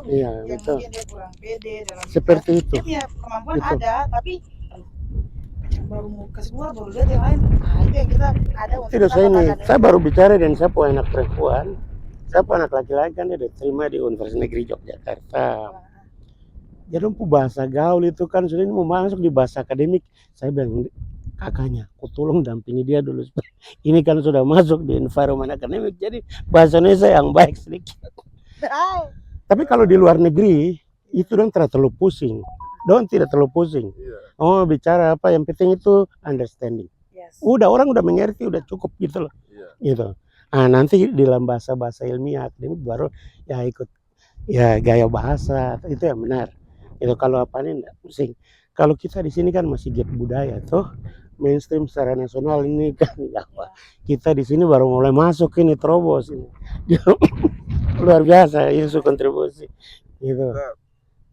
Iya, yang betul. mungkin dia kurang pede dalam Seperti dia itu. punya kemampuan Betul. ada, tapi baru mau kasih keluar baru lihat yang lain. Itu yang kita ada untuk Tidak, kita saya ini, katakan saya baru bicara dan saya punya anak perempuan. Saya punya anak laki-laki kan dia diterima di Universitas Negeri Yogyakarta. Jadi bahasa gaul itu kan sudah ini mau masuk di bahasa akademik. Saya bilang kakaknya, aku tolong dampingi dia dulu. Ini kan sudah masuk di environment akademik, jadi bahasa Indonesia yang baik sedikit. Tapi kalau di luar negeri itu dong tidak terlalu pusing. Dong tidak terlalu pusing. Oh bicara apa yang penting itu understanding. Udah orang udah mengerti udah cukup gitu loh. Gitu. Nah nanti di dalam bahasa-bahasa ilmiah akademik baru ya ikut ya gaya bahasa itu yang benar. Itu kalau apa nih enggak pusing. Kalau kita di sini kan masih gap budaya tuh mainstream secara nasional ini kan apa. Kita di sini baru mulai masuk ini terobos ini. Luar biasa itu kontribusi gitu.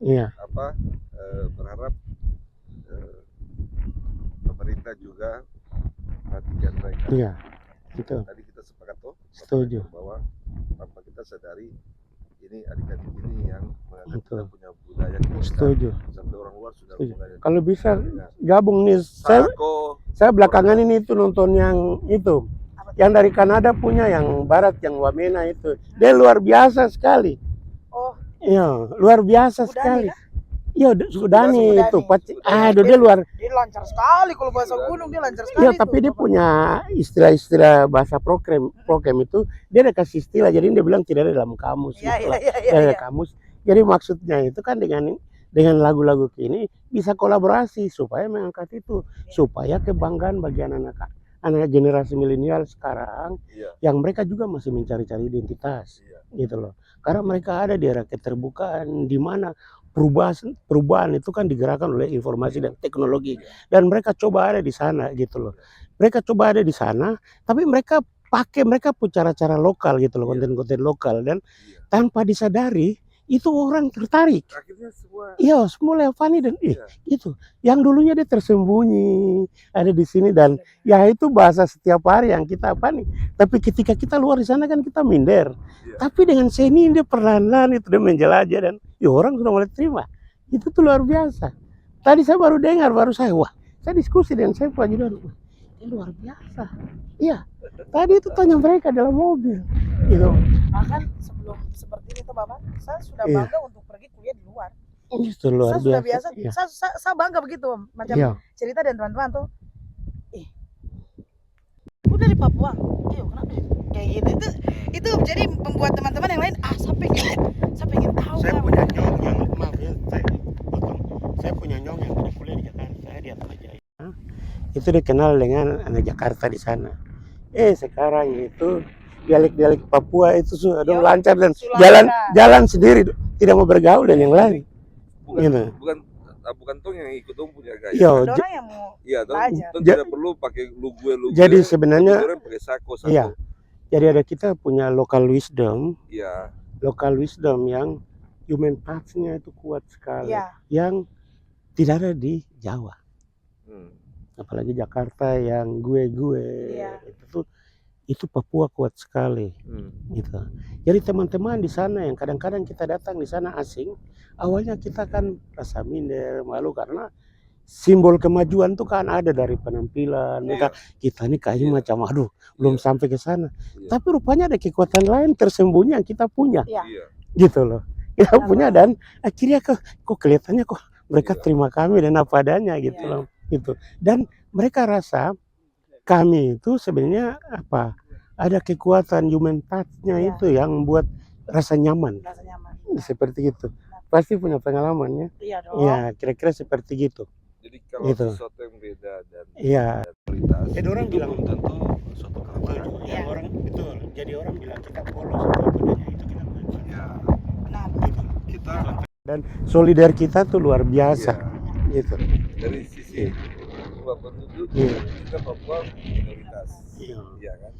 Iya. Berharap pemerintah juga perhatikan mereka. Iya. Gitu. Tadi kita sepakat tuh. Setuju. Bahwa tanpa kita sadari ini adik-adik ini yang menganggap kita punya budaya. Setuju. Sampai orang luar sudah mulai. Kalau bisa gabung nih, saya belakangan ini itu nonton yang itu, yang dari Kanada punya, yang barat, yang Wamena itu, dia luar biasa sekali. Oh. Iya, luar biasa sekali. Iya, Sudani itu, dia luar. Dia lancar sekali kalau bahasa gunung, dia lancar sekali. Iya, tapi dia punya istilah-istilah bahasa prokem itu, dia ada kasih istilah, jadi dia bilang tidak ada dalam kamus. Tidak ada kamus. Jadi maksudnya itu kan dengan lagu-lagu kini bisa kolaborasi supaya mengangkat itu, supaya kebanggaan bagi anak generasi milenial sekarang yang mereka juga masih mencari-cari identitas gitu loh. Karena mereka ada di era keterbukaan di mana perubahan itu kan digerakkan oleh informasi dan teknologi dan mereka coba ada di sana gitu loh. Mereka coba ada di sana tapi mereka punya cara-cara lokal gitu loh, konten-konten lokal dan tanpa disadari itu orang tertarik. Akhirnya semua Leovani dan itu yang dulunya dia tersembunyi ada di sini dan ya itu bahasa setiap hari yang kita apa nih. Tapi ketika kita luar di sana kan kita minder. Tapi dengan seni dia perlahan-lahan itu dia menjelajah dan ya orang sudah mulai terima. Itu tuh luar biasa. Tadi saya baru dengar saya diskusi dengan saya Pak Judan. Ini luar biasa. Iya. Tadi itu tanya mereka dalam mobil. Gitu. Bahkan sebelum seperti itu Bapak, saya sudah bangga untuk pergi kuliah di luar. Itu luar saya biasa. Sudah biasa, saya bangga begitu macam cerita dan teman-teman tuh. Udah di Papua. Kenapa kayak gitu? Itu jadi membuat teman-teman yang lain saya pengen tahu. Saya punya nyong yang maaf ya, saya punya nyong yang tadi kuliah di Jakarta di Atmajaya. Itu dikenal dengan anak Jakarta di sana. Sekarang itu dialek Papua itu sudah lancar dan jalan sendiri, tidak mau bergaul dan yang lain. Bukan tong yang ikut dong punya gaya. Orang yang mau belajar. Tidak perlu pakai lugu. Jadi sebenarnya pakai sako. Iya. Jadi ada kita punya local wisdom. Iya. Local wisdom yang human touch-nya itu kuat sekali. Yang tidak ada di Jawa. Apalagi Jakarta yang gue itu Papua kuat sekali gitu. Jadi teman-teman di sana yang kadang-kadang kita datang di sana asing, awalnya kita kan rasa minder, malu karena simbol kemajuan tuh kan ada dari penampilan. Kita nih kayaknya macam belum sampai ke sana. Tapi rupanya ada kekuatan lain tersembunyi yang kita punya. Gitu loh. Kita punya dan akhirnya kok kelihatannya kok mereka terima kami dan apa adanya gitu loh. Gitu. Dan mereka rasa kami itu sebenarnya ada kekuatan human touch-nya itu yang membuat rasa nyaman. Seperti itu. Pasti punya pengalaman ya. Iya, kira-kira seperti gitu. Jadi kalau sesuatu yang beda dan kualitas. Jadi orang bilang tentu suatu kelalaian. Yang orang betul. Jadi orang bilang kita polos apa adanya itu kita punya. Benar. Kita dan solidar kita tuh luar biasa. Gitu. Dari sisi penduduk kita Papua minoritas. Iya kan?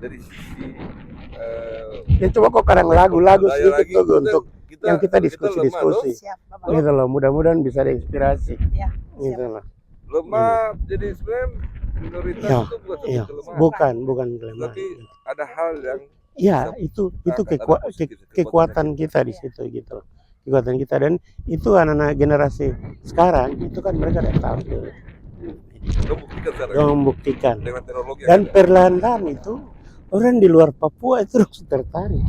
Dari sisi coba kok kadang lagu-lagu sedikit tuh untuk yang kita diskusi. Gitu loh, mudah-mudahan bisa ada inspirasi. Gitu loh. Lemah jadi sebenarnya minoritas itu bukan kelemahan. Tapi ada hal yang itu kekuatan kita di situ gitu. kekuatan kita. Dan itu anak-anak generasi sekarang itu kan mereka udah tahu, Membuktikan sekarang yang membuktikan. dengan teknologi Dan yang ada. perlahan-lahan itu orang di luar Papua itu tertarik,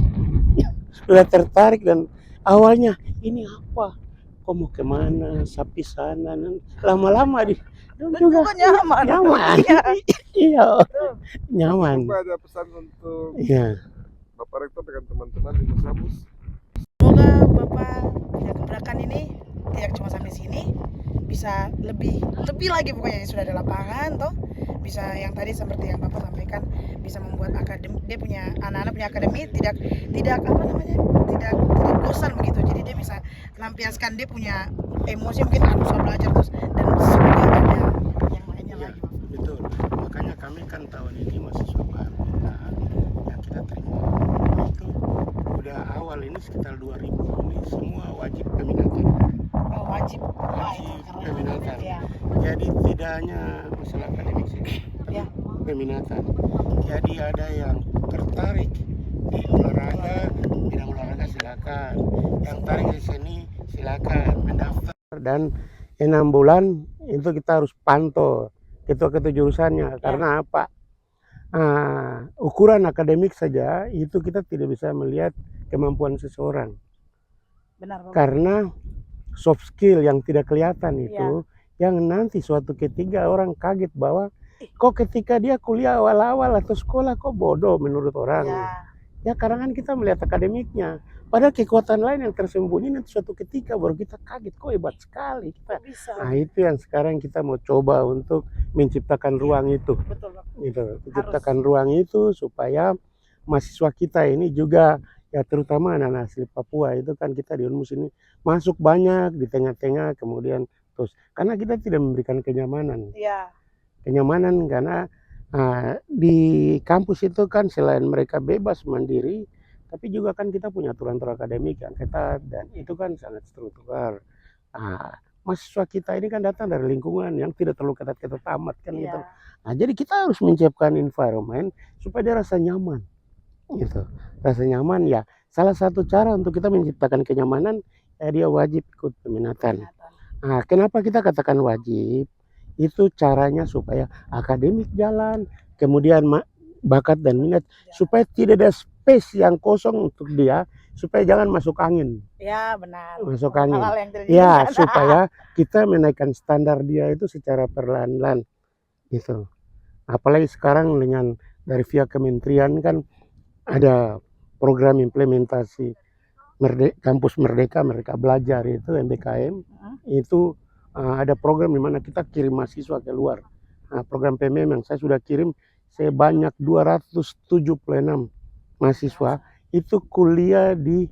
sudah tertarik. Dan awalnya ini apa, kok mau kemana, sapi sana, lama-lama di Dan juga juga nyaman. nyaman. Iya. Iya, Betul. nyaman. Coba ada pesan untuk Iya. Bapak Rektor dengan teman-teman di Musabus. Semoga Bapak punya gebrakan ini tidak cuma sampai sini, bisa lebih lagi pokoknya yang sudah ada lapangan toh, bisa yang tadi seperti yang Bapak sampaikan, bisa membuat akademi, dia punya anak-anak punya akademi tidak apa namanya, tidak bosan begitu. Jadi dia bisa melampiaskan dia punya emosi, mungkin bisa belajar terus, dan semoga ada yang lainnya Iya, lagi Bapak. betul. Makanya kami kan tahun ini mahasiswa baru yang kita terima itu udah awal ini sekitar 2000 ini semua wajib peminatan. Oh, wajib. Wah, itu Wajib keren. peminatan. Ya. Jadi tidak hanya masalah akademik sih, tapi Ya. peminatan. Jadi ada yang tertarik di olahraga, bidang olahraga silakan. Yang tarik di seni silakan mendaftar. Dan 6 bulan itu kita harus pantau ketua-ketua jurusannya. Karena apa? Ukuran akademik saja itu kita tidak bisa melihat kemampuan seseorang. Benar Bapak. Karena soft skill yang tidak kelihatan itu yang nanti suatu ketika orang kaget bahwa kok ketika dia kuliah awal-awal atau sekolah kok bodoh menurut orang. Ya karena kan kita melihat akademiknya. Padahal kekuatan lain yang tersembunyi nanti suatu ketika baru kita kaget, kok hebat sekali kita. Bisa. Nah itu yang sekarang kita mau coba untuk menciptakan ruang itu. Betul Bapak. Gitu, menciptakan ruang itu supaya mahasiswa kita ini juga, ya terutama anak-anak asli Papua itu kan kita di UNMUS ini masuk banyak di tengah-tengah, kemudian terus karena kita tidak memberikan kenyamanan. Iya. Kenyamanan karena di kampus itu kan selain mereka bebas mandiri, tapi juga kan kita punya aturan-aturan akademik yang ketat dan itu kan sangat struktural. Mahasiswa kita ini kan datang dari lingkungan yang tidak terlalu ketat-ketat amat kan gitu. Nah, jadi kita harus menciptakan environment supaya dia rasa nyaman. Gitu. Rasa nyaman ya. Salah satu cara untuk kita menciptakan kenyamanan ya dia wajib ikut peminatan. Nah, kenapa kita katakan wajib? Itu caranya supaya akademik jalan, kemudian bakat dan minat, supaya tidak ada space yang kosong untuk dia, supaya jangan masuk angin. Ya benar. Masuk angin. Hal-hal yang tidak Ya, diinginkan. supaya kita menaikkan standar dia itu secara perlahan-lahan. Gitu. Apalagi sekarang dengan dari via kementerian kan ada program implementasi kampus Merdeka Belajar itu MBKM. Itu ada program di mana kita kirim mahasiswa keluar. Program PMM yang saya sudah kirim sebanyak 276 mahasiswa itu kuliah di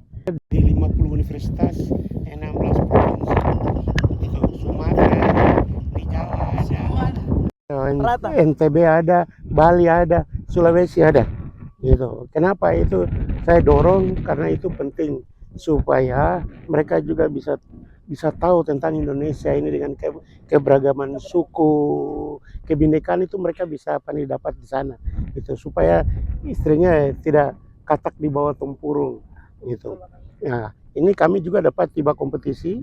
50 universitas, 16 provinsi. Itu Sumatera, di Jawa ada, NTB ada, Bali ada, Sulawesi ada. Gitu. Kenapa itu saya dorong? Karena itu penting supaya mereka juga bisa tahu tentang Indonesia ini dengan keberagaman suku, kebinekaan itu mereka bisa apa nih dapat di sana. Gitu supaya istrinya tidak katak di bawah tempurung gitu. Nah, ini kami juga dapat tiba kompetisi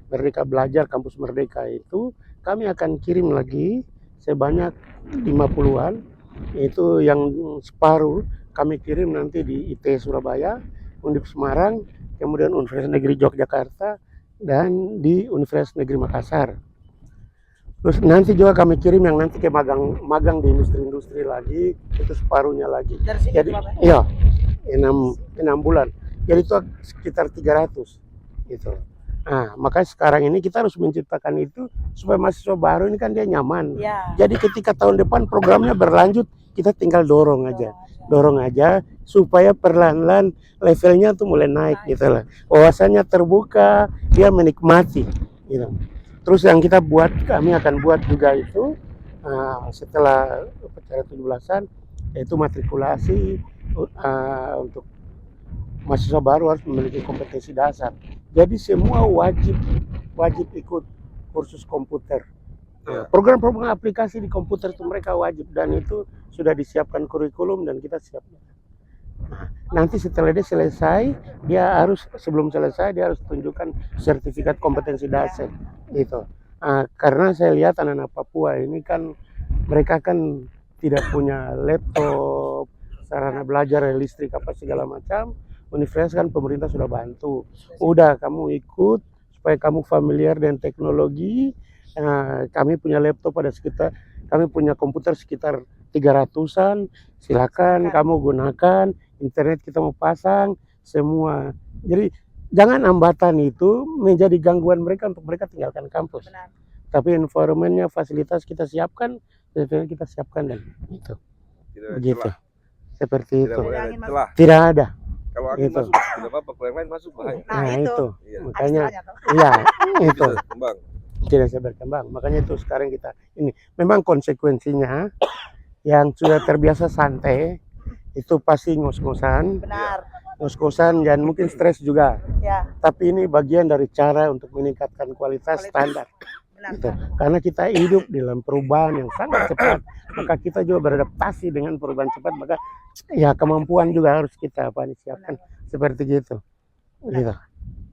Merdeka Belajar Kampus Merdeka itu kami akan kirim lagi sebanyak 50-an. Itu yang separuh kami kirim nanti di IT Surabaya, Undip Semarang, kemudian Universitas Negeri Yogyakarta, dan di Universitas Negeri Makassar. Terus nanti juga kami kirim yang nanti ke magang di industri-industri lagi, itu separuhnya lagi. Dari sini jadi iya 6 bulan. Jadi itu sekitar 300 gitu. Nah, makanya sekarang ini kita harus menciptakan itu supaya mahasiswa baru ini kan dia nyaman. Jadi ketika tahun depan programnya berlanjut, kita tinggal dorong aja supaya perlahan-lahan levelnya tuh mulai naik gitu lah. Wawasannya terbuka, dia menikmati gitu. Terus yang kami akan buat juga itu setelah upacara 17-an yaitu matrikulasi untuk mahasiswa baru harus memiliki kompetensi dasar. Jadi semua wajib ikut kursus komputer. Program-program aplikasi di komputer itu mereka wajib dan itu sudah disiapkan kurikulum dan kita siap. Nah, nanti setelah dia selesai, dia harus sebelum selesai dia harus tunjukkan sertifikat kompetensi dasar gitu. Karena saya lihat anak-anak Papua ini kan mereka kan tidak punya laptop, sarana belajar, listrik apa segala macam. Universitas kan pemerintah sudah bantu. Udah kamu ikut supaya kamu familiar dengan teknologi. Kami punya laptop ada sekitar, kami punya komputer sekitar 300-an. Silakan kamu gunakan, internet kita mau pasang semua. Jadi jangan hambatan itu menjadi gangguan mereka untuk mereka tinggalkan kampus. Benar. Tapi environmentnya, fasilitas kita siapkan, kita siapkan dan itu. Tidak ada Begitu. celah. Seperti Tidak itu. boleh ada Angin masuk. celah. Tidak ada. Kalau angin Gitu. masuk tidak apa-apa, kalau yang lain masuk bahaya. Nah, Nah, itu. itu. Iya. Makanya Istilahnya tuh. iya, itu. Bisa kembang. Tidak bisa berkembang. Makanya itu sekarang kita ini memang konsekuensinya yang sudah terbiasa santai itu pasti ngos-ngosan, Benar. ngos-ngosan dan mungkin stres juga. Ya, Tapi ini bagian dari cara untuk meningkatkan kualitas standar. benar. Gitu. Karena kita hidup dalam perubahan yang sangat cepat, maka kita juga beradaptasi dengan perubahan cepat, maka ya kemampuan juga harus kita siapkan seperti gitu. Gitu.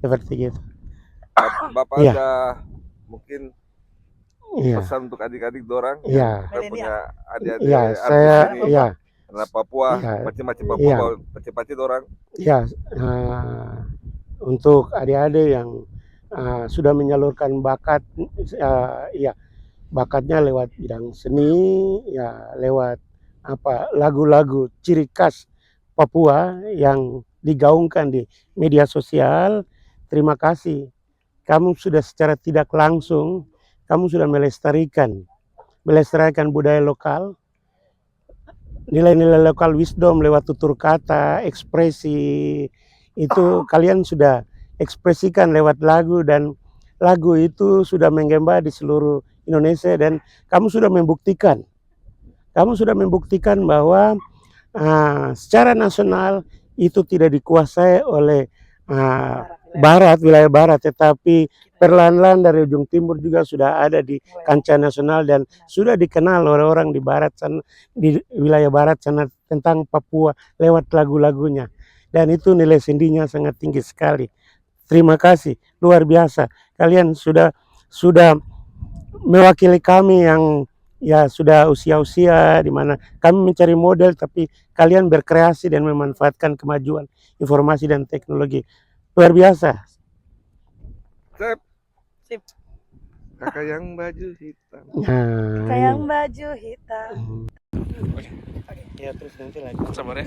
Seperti gitu. Bapak Iya. ada mungkin Iya. pesan untuk adik-adik dorang Iya. kita punya adik-adik Iya, artis saya ini, iya, anak Papua, Iya. macam-macam Papua, Iya. pace-pace dorang. iya, untuk adik-adik yang sudah menyalurkan bakat, iya, bakatnya lewat bidang seni, ya lewat lagu-lagu ciri khas Papua yang digaungkan di media sosial. Terima kasih. Kamu sudah secara tidak langsung, kamu sudah melestarikan budaya lokal, nilai-nilai lokal wisdom lewat tutur kata, ekspresi, itu kalian sudah ekspresikan lewat lagu dan lagu itu sudah menggema di seluruh Indonesia dan kamu sudah membuktikan bahwa secara nasional itu tidak dikuasai oleh wilayah barat, tetapi perlahan-lahan dari ujung timur juga sudah ada di kancah nasional dan sudah dikenal oleh orang di barat sana, di wilayah barat sana tentang Papua lewat lagu-lagunya, dan itu nilai sendinya sangat tinggi sekali. Terima kasih, luar biasa. Kalian sudah mewakili kami yang ya sudah usia-usia di mana kami mencari model, tapi kalian berkreasi dan memanfaatkan kemajuan informasi dan teknologi. Luar biasa. Sip. Kakak yang baju hitam. Nah, Kayak baju hitam. ya terus nanti lagi. Sabar ya.